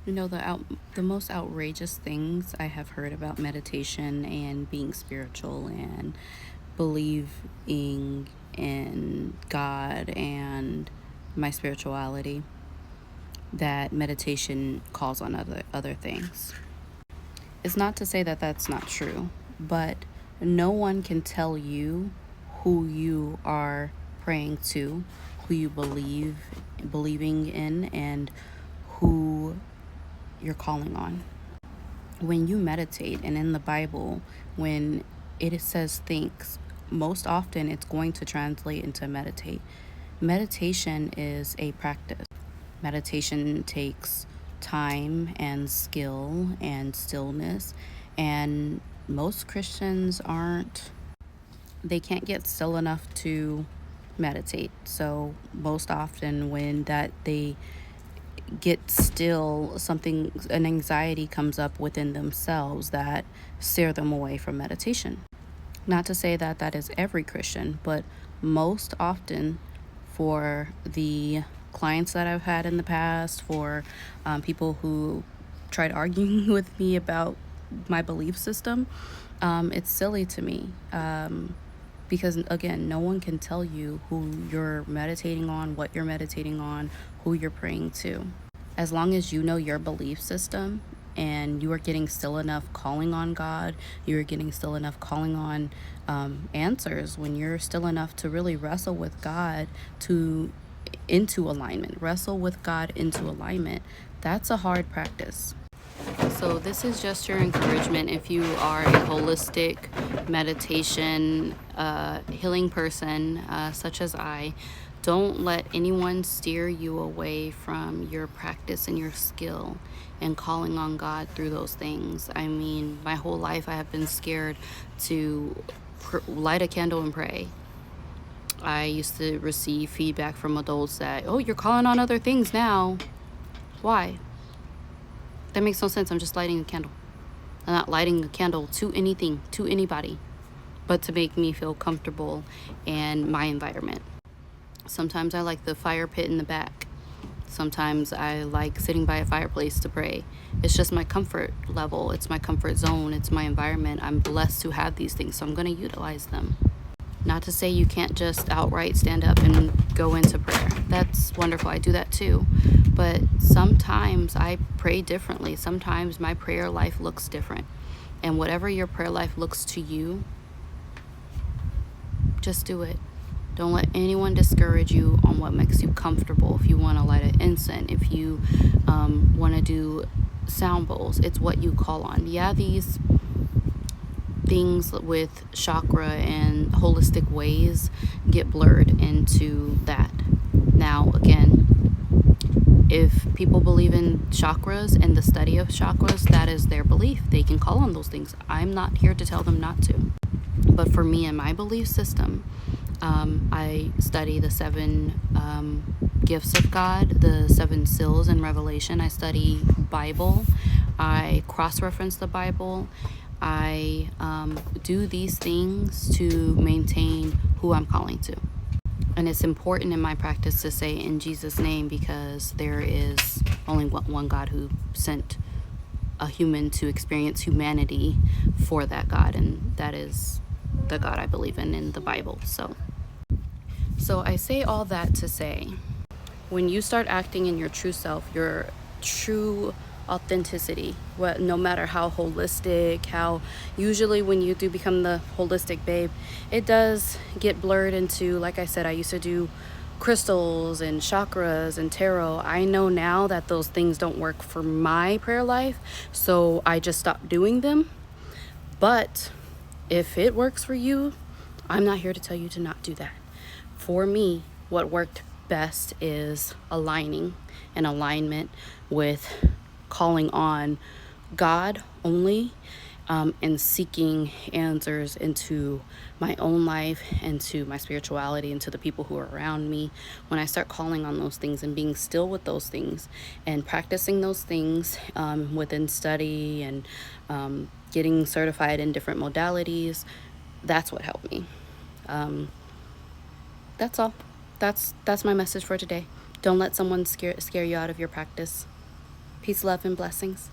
The most outrageous things I have heard about meditation and being spiritual and believing in God and my spirituality, that meditation calls on other things. It's not to say that that's not true, but no one can tell you who you are praying to, who you believing in, and who you're calling on. When you meditate, and in the Bible, when it says think, most often it's going to translate into meditate. Meditation is a practice. Meditation takes time and skill and stillness, and most Christians they can't get still enough to meditate. So most often when that they get still, an anxiety comes up within themselves that steer them away from meditation. Not to say that that is every Christian, but most often for the clients that I've had in the past, for people who tried arguing with me about my belief system, it's silly to me. Because again, no one can tell you who you're meditating on, what you're meditating on, who you're praying to. As long as you know your belief system and you are getting still enough calling on God, you are getting still enough calling on answers, when you're still enough to really wrestle with God wrestle with God into alignment, that's a hard practice. So this is just your encouragement. If you are a holistic meditation healing person, such as I, don't let anyone steer you away from your practice and your skill and calling on God through those things. I mean, my whole life I have been scared to light a candle and pray. I used to receive feedback from adults that, oh, you're calling on other things now. Why? That makes no sense. I'm just lighting a candle. I'm not lighting a candle to anything, to anybody, but to make me feel comfortable in my environment. Sometimes I like the fire pit in the back. Sometimes I like sitting by a fireplace to pray. It's just my comfort level. It's my comfort zone. It's my environment. I'm blessed to have these things, so I'm going to utilize them. Not to say you can't just outright stand up and go into prayer. That's wonderful. I do that too. But sometimes I pray differently. Sometimes my prayer life looks different. And whatever your prayer life looks to you, just do it. Don't let anyone discourage you on what makes you comfortable. If you want to light an incense, if you want to do sound bowls, it's what you call on. Yeah, these things with chakra and holistic ways get blurred into that. Now, again, if people believe in chakras and the study of chakras, that is their belief. They can call on those things. I'm not here to tell them not to. But for me and my belief system, I study the 7 gifts of God, the 7 seals in Revelation. I study Bible. I cross-reference the Bible. I do these things to maintain who I'm calling to. And it's important in my practice to say in Jesus' name, because there is only one God who sent a human to experience humanity for that God, and that is the God I believe in the Bible. So I say all that to say, when you start acting in your true self, your true authenticity, no matter how holistic, how usually when you do become the holistic babe, it does get blurred into, like I said, I used to do crystals and chakras and tarot. I know now that those things don't work for my prayer life, so I just stopped doing them. But if it works for you, I'm not here to tell you to not do that. For me, what worked best is aligning and alignment with calling on God only, and seeking answers into my own life, into my spirituality, into the people who are around me. When I start calling on those things and being still with those things and practicing those things within study and getting certified in different modalities, that's what helped me. That's all. That's my message for today. Don't let someone scare you out of your practice. Peace, love, and blessings.